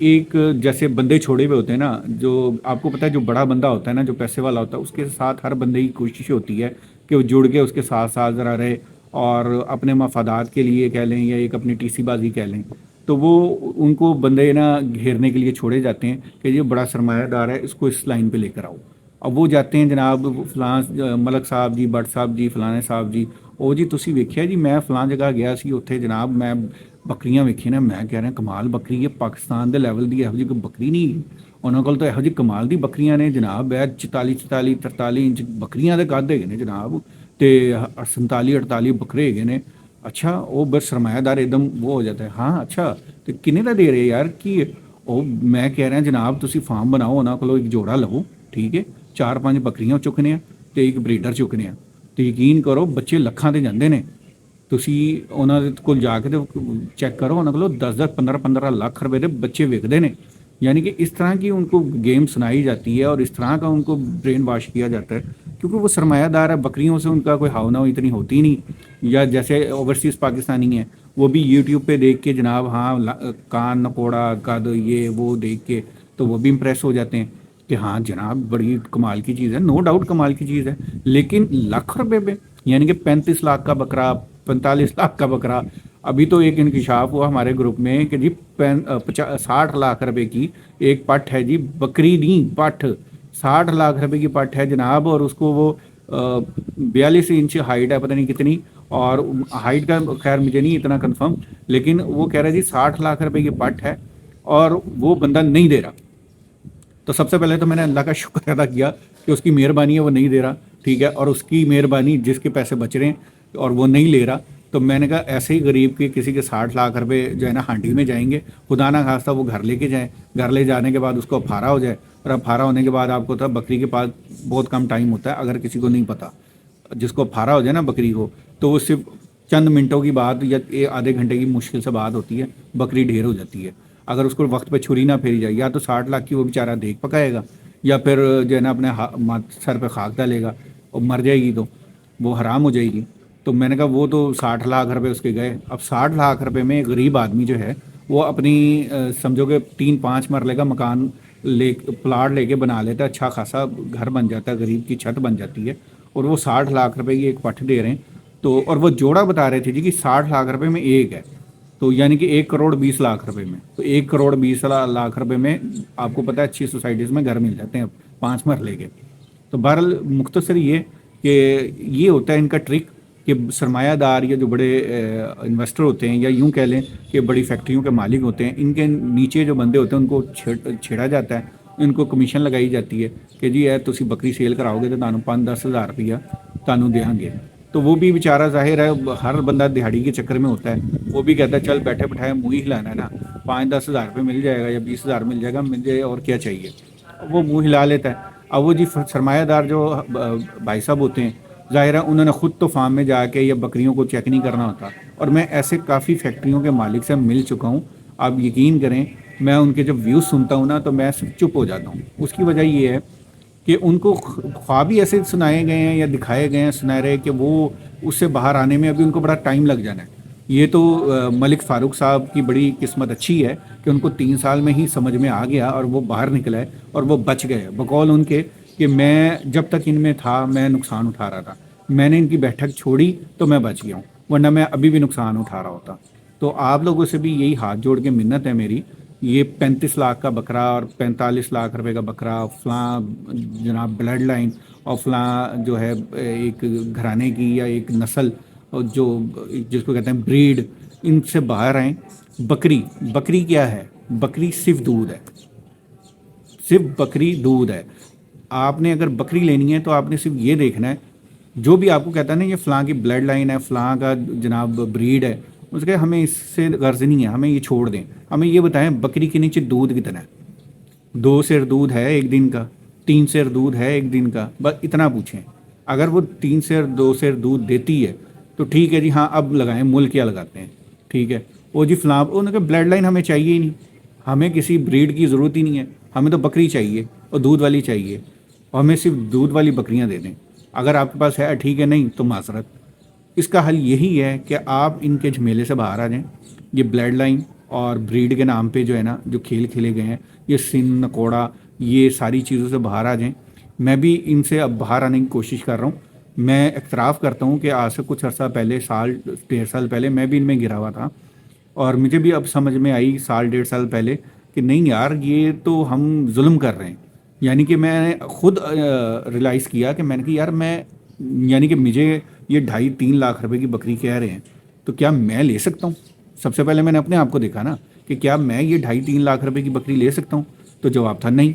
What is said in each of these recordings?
ایک جیسے بندے چھوڑے ہوئے ہوتے ہیں نا، جو آپ کو پتہ ہے جو بڑا بندہ ہوتا ہے نا، جو پیسے والا ہوتا ہے، اس کے ساتھ ہر بندے کی کوشش ہوتی ہے کہ وہ جڑ کے اس کے ساتھ ساتھ ذرا رہے، اور اپنے مفادات کے لیے کہہ لیں یا ایک اپنی ٹی سی بازی کہہ لیں، تو وہ ان کو بندے نا گھیرنے کے لیے چھوڑے جاتے ہیں کہ یہ بڑا سرمایہ دار ہے، اس کو اس لائن پہ لے کر آؤ۔ اب وہ جاتے ہیں جناب فلاں ملک صاحب جی، بٹ صاحب جی، فلانے صاحب جی، او جی تسی ویکھیا جی میں فلاں جگہ گیا سی، اتنے جناب میں بکریاں ویکھی نا، میں کہہ رہا کمال بکری ہے، پاکستان دے لیول دی یہو جی کوئی بکری نہیں، انہوں کول تو یہو جی کمال دی بکریاں نے جناب، 44 43 انچ بکریاں دے قد ہے نے جناب، تے 47 48 بکرے ہے نے۔ اچھا وہ بس سرمایہ دار ایک دم وہ ہو جاتا ہے، ہاں اچھا تو کنے کا دے رہے یار کی؟ وہ میں کہہ رہا جناب تسی فارم بناؤ، انہوں کو ایک جوڑا لو، ٹھیک ہے، 4 5 بکریاں چکنے ہیں تو ایک بریڈر چکنے ہیں، تو یقین کرو بچے لکھاں تے جاندے نے۔ تسی انہوں کو جا کے چیک کرو، انہوں کو 10 15 15 لاکھ روپے دے بچے وکتے ہیں۔ یعنی کہ اس طرح کی ان کو گیم سنائی جاتی ہے اور اس طرح کا ان کو برین واش کیا جاتا ہے، کیونکہ وہ سرمایہ دار ہے، بکریوں سے ان کا کوئی ہاؤ ناؤ اتنی ہوتی نہیں۔ یا جیسے اوورسیز پاکستانی ہیں، وہ بھی یوٹیوب پہ دیکھ کے جناب ہاں کان نکوڑا قد یہ وہ دیکھ کے تو وہ بھی امپریس ہو جاتے ہیں کہ ہاں جناب بڑی کمال کی چیز ہے، نو ڈاؤٹ کمال کی چیز ہے، لیکن لاکھ روپے پہ، یعنی کہ 35 لاکھ کا بکرا، 45 لاکھ کا بکرا۔ ابھی تو ایک انکشاف ہوا ہمارے گروپ میں کہ جی 60 لاکھ روپے کی ایک پٹ ہے جی، بکری نہیں پٹ، 60 لاکھ روپے کی پٹ ہے جناب، اور اس کو وہ 42 انچ ہائٹ ہے، پتہ نہیں کتنی، اور ہائٹ کا خیر مجھے نہیں اتنا کنفرم، لیکن وہ کہہ رہا ہے جی 60 لاکھ روپے کی پٹ ہے اور وہ بندہ نہیں دے رہا۔ تو سب سے پہلے تو میں نے اللہ کا شکر ادا کیا کہ اس کی مہربانی ہے وہ نہیں دے رہا، ٹھیک ہے، اور اس کی مہربانی جس کے پیسے بچ رہے ہیں اور وہ نہیں لے رہا، تو میں نے کہا ایسے ہی غریب کے کسی کے 60 لاکھ روپے جو ہے نا ہانڈی میں جائیں گے، خدا نہ خواستہ وہ گھر لے کے جائیں، گھر لے جانے کے بعد اس کو پھارا ہو جائے، اور اب پھارا ہونے کے بعد آپ کو تھا بکری کے پاس بہت کم ٹائم ہوتا ہے، اگر کسی کو نہیں پتا، جس کو پھارا ہو جائے نا بکری کو، تو وہ صرف چند منٹوں کی بات یا آدھے گھنٹے کی مشکل سے بات ہوتی ہے، بکری ڈھیر ہو جاتی ہے۔ اگر اس کو وقت پہ چھری نہ پھیری جائے، یا تو 60 لاکھ کی وہ بیچارہ دیکھ پکائے گا، یا پھر جو ہے نا اپنے سر پہ خاک ڈالے گا اور مر جائے گی تو وہ حرام ہو جائے گی۔ تو میں نے کہا وہ تو 60 لاکھ روپے اس کے گئے۔ اب 60 لاکھ روپے میں غریب آدمی جو ہے وہ اپنی سمجھو کہ 3 5 مرلے کا مکان پلاٹ لے کے بنا لیتا ہے، اچھا خاصا گھر بن جاتا ہے، غریب کی چھت بن جاتی ہے، اور وہ 60 لاکھ روپے کی ایک پٹھ دے رہے ہیں۔ تو اور وہ جوڑا بتا رہے تھے جی کہ 60 لاکھ روپے میں ایک ہے، تو یعنی کہ 1 کروڑ 20 لاکھ روپے میں، تو 1 کروڑ 20 لاکھ روپے میں آپ کو پتہ ہے اچھی سوسائٹیز میں گھر مل جاتے ہیں 5 مرلے کے۔ تو بہرحال مختصر یہ کہ یہ ہوتا ہے ان کا ٹرک کہ سرمایہ دار یا جو بڑے انویسٹر ہوتے ہیں، یا یوں کہہ لیں کہ بڑی فیکٹریوں کے مالک ہوتے ہیں، ان کے نیچے جو بندے ہوتے ہیں ان کو چھیڑا جاتا ہے، ان کو کمیشن لگائی جاتی ہے کہ جی تسی بکری سیل کراؤ گے تو تانوں 5 10 ہزار روپیہ تانوں دیاں گے۔ تو وہ بھی بیچارہ ظاہر ہے ہر بندہ دہاڑی کے چکر میں ہوتا ہے، وہ بھی کہتا ہے چل بیٹھے بٹھائے منہ ہی ہلانا ہے نا، 5 10 ہزار روپے مل جائے گا یا 20 ہزار مل جائے گا، مل جائے اور کیا چاہیے، وہ منہ ہلا لیتا ہے۔ اب وہ جی سرمایہ دار جو بھائی صاحب ہوتے ہیں، ظاہر ہے انہوں نے خود تو فارم میں جا کے یا بکریوں کو چیک نہیں کرنا ہوتا، اور میں ایسے کافی فیکٹریوں کے مالک سے مل چکا ہوں، آپ یقین کریں میں ان کے جب ویوز سنتا ہوں نا تو میں صرف چپ ہو جاتا ہوں۔ اس کی وجہ یہ ہے کہ ان کو خواب ہی ایسے سنائے گئے ہیں یا دکھائے گئے ہیں سنہرے کہ وہ اس سے باہر آنے میں ابھی ان کو بڑا ٹائم لگ جانا ہے۔ یہ تو ملک فاروق صاحب کی بڑی قسمت اچھی ہے کہ ان کو 3 سال میں ہی سمجھ میں آ گیا اور وہ باہر نکلا ہے اور وہ بچ گئے، بقول ان کے کہ میں جب تک ان میں تھا میں نقصان اٹھا رہا تھا، میں نے ان کی بیٹھک چھوڑی تو میں بچ گیا ہوں، ورنہ میں ابھی بھی نقصان اٹھا رہا ہوتا۔ تو آپ لوگوں سے بھی یہی ہاتھ جوڑ کے منت ہے میری، یہ 35 لاکھ کا بکرا اور 45 لاکھ روپے کا بکرا، فلاں جناب بلڈ لائن اور فلاں جو ہے ایک گھرانے کی یا ایک نسل جو جس کو کہتے ہیں بریڈ، ان سے باہر آئیں۔ بکری کیا ہے؟ بکری صرف دودھ ہے، صرف بکری دودھ ہے۔ آپ نے اگر بکری لینی ہے تو آپ نے صرف یہ دیکھنا ہے، جو بھی آپ کو کہتا ہے نا یہ فلاں کی بلڈ لائن ہے، فلاں کا جناب بریڈ ہے، اس کے ہمیں اس سے غرض نہیں ہے، ہمیں یہ چھوڑ دیں، ہمیں یہ بتائیں بکری کے نیچے دودھ کتنا ہے، 2 سیر دودھ ہے ایک دن کا، 3 سیر دودھ ہے ایک دن کا، بس اتنا پوچھیں۔ اگر وہ 3 سیر 2 سیر دودھ دیتی ہے تو ٹھیک ہے جی ہاں اب لگائیں، مول کیا لگاتے ہیں، ٹھیک ہے، وہ جی فلاں انہوں نے بلڈ لائن ہمیں چاہیے ہی نہیں، ہمیں کسی بریڈ کی ضرورت ہی نہیں ہے، ہمیں تو بکری چاہیے اور دودھ والی چاہیے، اور ہمیں صرف دودھ والی بکریاں دے دیں۔ اگر آپ کے پاس ہے ٹھیک ہے، نہیں تو معذرت۔ اس کا حل یہی ہے کہ آپ ان کے جھمیلے سے باہر آ جائیں، یہ بلڈ لائن اور بریڈ کے نام پہ جو ہے نا جو کھیل کھیلے گئے ہیں، یہ سن نکوڑا، یہ ساری چیزوں سے باہر آ جائیں۔ میں بھی ان سے اب باہر آنے کی کوشش کر رہا ہوں۔ میں اعتراف کرتا ہوں کہ آج سے کچھ عرصہ پہلے، سال 1.5 سال پہلے میں بھی ان میں گرا ہوا تھا، اور مجھے بھی اب سمجھ میں آئی سال 1.5 سال پہلے کہ نہیں یار، یہ تو ہم ظلم کر رہے ہیں۔ یعنی کہ میں نے خود ریلائز کیا کہ میں نے کہا یار میں، یعنی کہ مجھے یہ 2.5-3 لاکھ روپے کی بکری کہہ رہے ہیں، تو کیا میں لے سکتا ہوں؟ سب سے پہلے میں نے اپنے آپ کو دیکھا نا کہ کیا میں یہ 2.5-3 لاکھ روپے کی بکری لے سکتا ہوں؟ تو جواب تھا نہیں۔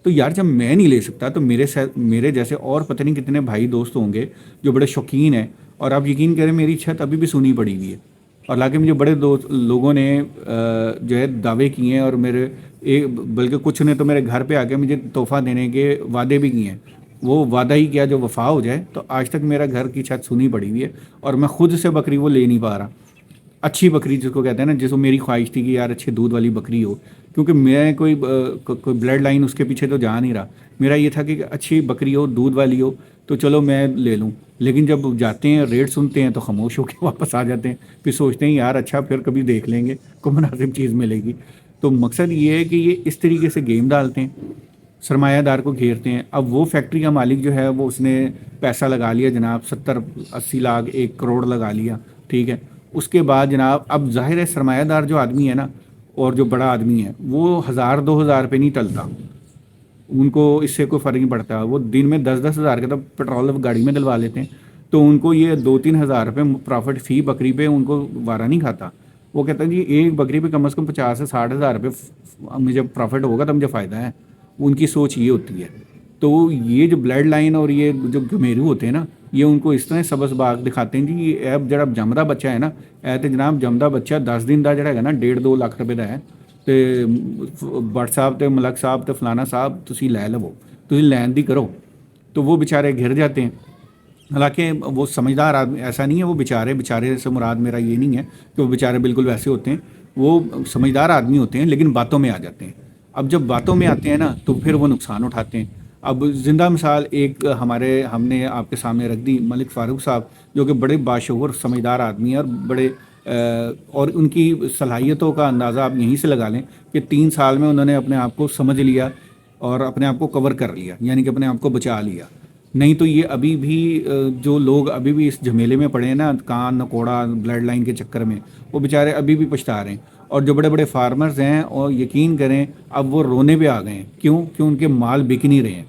تو یار جب میں نہیں لے سکتا تو میرے جیسے اور پتہ نہیں کتنے بھائی دوست ہوں گے جو بڑے شوقین ہیں، اور آپ یقین کریں میری چھت ابھی بھی سونی پڑی ہوئی ہے، اور حالانکہ مجھے بڑے دوست لوگوں نے جو ہے دعوے کیے ہیں، اور میرے بلکہ کچھ نے تو میرے گھر پہ آ کے مجھے تحفہ دینے کے وعدے بھی کیے ہیں۔ وہ وعدہ ہی کیا جو وفا ہو جائے، تو آج تک میرا گھر کی چھت سونی پڑی ہوئی ہے، اور میں خود سے بکری وہ لے نہیں پا رہا۔ اچھی بکری جس کو کہتے ہیں نا، جس کو میری خواہش تھی کہ یار اچھے دودھ والی بکری ہو، کیونکہ میں کوئی بلڈ لائن اس کے پیچھے تو جا نہیں رہا۔ میرا یہ تھا کہ اچھی بکری ہو، دودھ والی ہو، تو چلو میں لے لوں۔ لیکن جب جاتے ہیں ریٹ سنتے ہیں تو خاموش ہو کے واپس آ جاتے ہیں، پھر سوچتے ہیں یار اچھا پھر کبھی دیکھ لیں گے، کوئی مناسب چیز ملے گی۔ تو مقصد یہ ہے کہ یہ اس طریقے سے گیم ڈالتے ہیں، سرمایہ دار کو گھیرتے ہیں۔ اب وہ فیکٹری کا مالک جو ہے وہ اس نے پیسہ لگا لیا جناب، 70-80 لاکھ 1 کروڑ لگا لیا، ٹھیک ہے۔ اس کے بعد جناب اب ظاہر ہے سرمایہ دار جو آدمی ہے نا، اور جو بڑا آدمی ہے، وہ 1000-2000 پہ نہیں ٹلتا، ان کو اس سے کوئی فرق نہیں پڑتا۔ وہ دن میں 10-10 ہزار کا تو پیٹرول گاڑی میں ڈلوا لیتے ہیں، تو ان کو یہ 2-3 ہزار روپے پرافٹ فی بکری پہ ان کو وارہ نہیں کھاتا۔ وہ کہتا ہے جی ایک بکری پہ کم از کم 50 سے 60 ہزار روپے مجھے پرافٹ ہوگا تو مجھے فائدہ ہے۔ ان کی سوچ یہ ہوتی ہے۔ تو یہ جو بلڈ لائن اور یہ جو گمیرو ہوتے ہیں نا، یہ ان کو اس طرح سبز باغ دکھاتے ہیں جی، یہ ایپ جڑا جمدہ بچہ ہے نا، اے تے جناب جمدہ بچہ 10 دن دا جڑا ہے نا 1.5-2 لاکھ روپے دا ہے، تے بٹ صاحب تے ملک صاحب تے فلانا صاحب تسی لے لو، تسی لین دی کرو۔ تو وہ بیچارے گھر جاتے ہیں۔ حالانکہ وہ سمجھدار آدمی ایسا نہیں ہے، وہ بیچارے سے مراد میرا یہ نہیں ہے کہ وہ بیچارے بالکل ویسے ہوتے ہیں، وہ سمجھدار آدمی ہوتے ہیں لیکن باتوں میں آ جاتے ہیں۔ اب جب باتوں میں آتے ہیں نا تو پھر وہ نقصان اٹھاتے ہیں۔ اب زندہ مثال ایک ہم نے آپ کے سامنے رکھ دی، ملک فاروق صاحب، جو کہ بڑے باشعور سمجھدار آدمی ہیں، اور بڑے اور ان کی صلاحیتوں کا اندازہ آپ یہیں سے لگا لیں کہ 3 سال میں انہوں نے اپنے آپ کو سمجھ لیا اور اپنے آپ کو کور کر لیا، یعنی کہ اپنے آپ کو بچا لیا۔ نہیں تو یہ ابھی بھی جو لوگ ابھی بھی اس جھمیلے میں پڑے ہیں نا، کان نکوڑا بلڈ لائن کے چکر میں، وہ بیچارے ابھی بھی پچھتا رہے ہیں۔ اور جو بڑے بڑے فارمرز ہیں، اور یقین کریں اب وہ رونے پہ آ گئے ہیں، کیوں کہ ان کے مال بک نہیں رہے ہیں،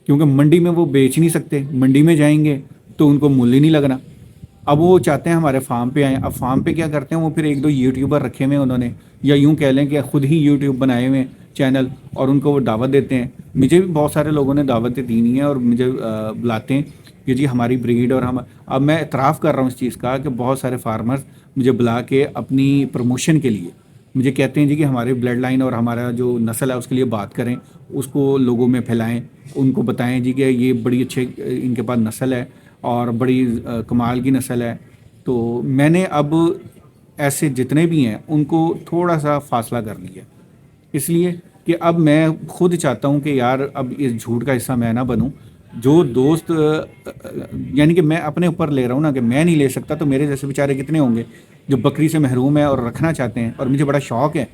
کیونکہ منڈی میں وہ بیچ نہیں سکتے، منڈی میں جائیں گے تو ان کو مول ہی نہیں لگنا۔ اب وہ چاہتے ہیں ہمارے فارم پہ آئیں۔ اب فارم پہ کیا کرتے ہیں، وہ پھر 1-2 یوٹیوبر رکھے ہوئے ہیں انہوں نے، یا یوں کہہ لیں کہ خود ہی یوٹیوب بنائے ہوئے چینل، اور ان کو وہ دعوت دیتے ہیں۔ مجھے بھی بہت سارے لوگوں نے دعوتیں دی ہیں اور مجھے بلاتے ہیں کہ جی ہماری بریڈ، اور اب میں اعتراف کر رہا ہوں اس چیز کا کہ بہت سارے فارمرز مجھے بلا کے اپنی پروموشن کے لیے مجھے کہتے ہیں جی کہ ہمارے بلڈ لائن اور ہمارا جو نسل ہے اس کے لیے بات کریں، اس کو لوگوں میں پھیلائیں، ان کو بتائیں جی کہ یہ بڑی اچھے ان کے پاس نسل ہے اور بڑی کمال کی نسل ہے۔ تو میں نے اب ایسے جتنے بھی ہیں ان کو تھوڑا سا فاصلہ کر لیا، اس لیے کہ اب میں خود چاہتا ہوں کہ یار اب اس جھوٹ کا حصہ میں نہ بنوں۔ جو دوست یعنی کہ میں اپنے اوپر لے رہا ہوں نا کہ میں نہیں لے سکتا، تو میرے جیسے بیچارے کتنے ہوں گے جو بکری سے محروم ہیں اور رکھنا چاہتے ہیں۔ اور مجھے بڑا شوق ہے،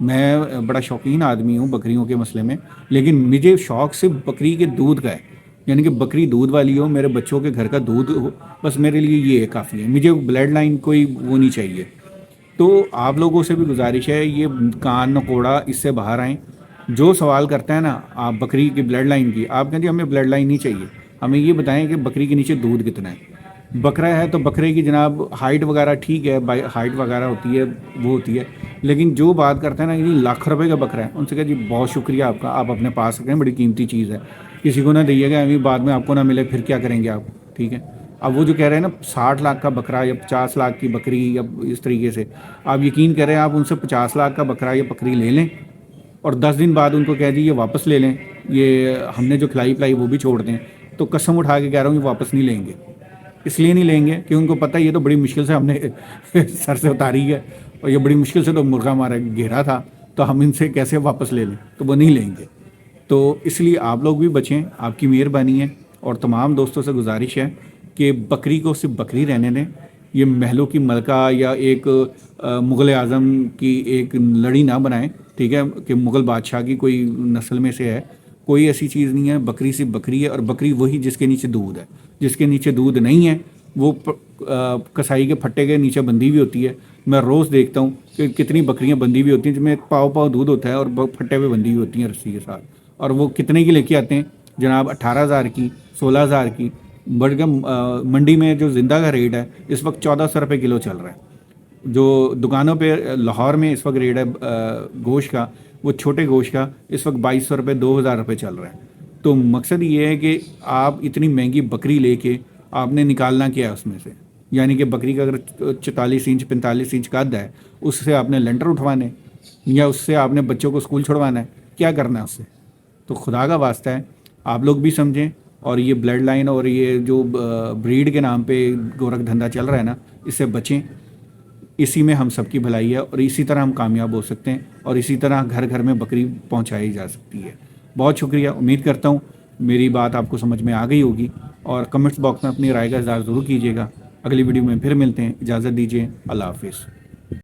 میں بڑا شوقین آدمی ہوں بکریوں کے مسئلے میں، لیکن مجھے شوق صرف بکری کے دودھ کا ہے، یعنی کہ بکری دودھ والی ہو، میرے بچوں کے گھر کا دودھ ہو، بس میرے لیے یہ کافی ہے، مجھے بلڈ لائن کوئی وہ نہیں چاہیے۔ تو آپ لوگوں سے بھی گزارش ہے، یہ کان نکوڑا اس سے باہر آئیں۔ جو سوال کرتا ہے نا آپ بکری کی بلڈ لائن کی، آپ کہیں جی ہمیں بلڈ لائن نہیں چاہیے، ہمیں یہ بتائیں کہ بکری کے نیچے دودھ کتنا ہے۔ بکرا ہے تو بکرے کی جناب ہائٹ وغیرہ ٹھیک ہے، ہائٹ وغیرہ ہوتی ہے، وہ ہوتی ہے، لیکن جو بات کرتے ہیں نا کہ لاکھ روپے کا بکرا ہے، ان سے کہا جی بہت شکریہ آپ کا، آپ اپنے پاس رکھیں، بڑی قیمتی چیز ہے، کسی کو نہ دیے گا، ابھی بعد میں آپ کو نہ ملے پھر کیا کریں گے آپ، ٹھیک ہے۔ اب وہ جو کہہ رہے ہیں نا 60 لاکھ کا بکرا یا 50 لاکھ کی بکری یا اس طریقے سے، آپ یقین کریں آپ ان سے 50 لاکھ کا بکرا یا بکری لے لیں اور 10 دن بعد ان کو کہہ دیجیے واپس لے لیں، یہ ہم نے جو کھلائی پلائی وہ بھی چھوڑ دیں، تو قسم اٹھا کے کہہ رہا ہوں یہ واپس نہیں لیں گے۔ اس لیے نہیں لیں گے کہ ان کو پتہ ہے یہ تو بڑی مشکل سے ہم نے سر سے اتاری ہے، اور یہ بڑی مشکل سے تو مرغا ہمارا گھیرا تھا، تو ہم ان سے کیسے واپس لے لیں، تو وہ نہیں لیں گے۔ تو اس لیے آپ لوگ بھی بچیں، آپ کی مہربانی ہے، اور تمام دوستوں سے گزارش ہے کہ بکری کو صرف بکری رہنے دیں، یہ محلوں کی ملکہ یا ایک مغل اعظم کی ایک لڑی نہ بنائیں، ٹھیک ہے، کہ مغل بادشاہ کی کوئی نسل میں سے ہے. کوئی ایسی چیز نہیں ہے. بکری صرف بکری ہے، اور بکری وہی جس کے نیچے دودھ ہے. جس کے نیچے دودھ نہیں ہے وہ کسائی کے پھٹے کے نیچے بندھی ہوئی ہوتی ہے. میں روز دیکھتا ہوں کہ کتنی بکریاں بندھی ہوئی ہوتی ہیں جن میں پاؤ پاؤ دودھ ہوتا ہے اور پھٹے پہ بندھی ہوئی ہوتی ہیں رسی کے ساتھ. اور وہ کتنے کی لے کے آتے ہیں جناب؟ 18,000 کی، 16,000 کی. بڑگم منڈی میں جو زندہ کا ریٹ ہے اس وقت 1,400 روپے کلو چل رہا ہے. جو دکانوں پہ لاہور میں اس وقت ریٹ ہے گوشت کا، وہ چھوٹے گوشت کا اس وقت 2,200 روپے 2,000 روپے چل رہا ہے. تو مقصد یہ ہے کہ آپ اتنی مہنگی بکری لے کے آپ نے نکالنا کیا ہے اس میں سے؟ یعنی کہ بکری کا اگر 44 انچ 45 انچ قد ہے، اس سے آپ نے لینٹر اٹھوانے یا اس سے آپ نے بچوں کو اسکول چھوڑوانا ہے، کیا کرنا ہے اس سے؟ تو خدا کا واسطہ ہے آپ لوگ بھی سمجھیں. اور یہ بلڈ لائن اور یہ جو بریڈ کے نام پہ گورکھ دھندا چل رہا ہے نا، اس سے بچیں. اسی میں ہم سب کی بھلائی ہے، اور اسی طرح ہم کامیاب ہو سکتے ہیں، اور اسی طرح گھر گھر میں بکری پہنچائی جا سکتی ہے. بہت شکریہ. امید کرتا ہوں میری بات آپ کو سمجھ میں آ گئی ہوگی، اور کمنٹس باکس میں اپنی رائے کا اظہار ضرور کیجیے گا. اگلی ویڈیو میں پھر ملتے ہیں. اجازت دیجیے. اللہ حافظ.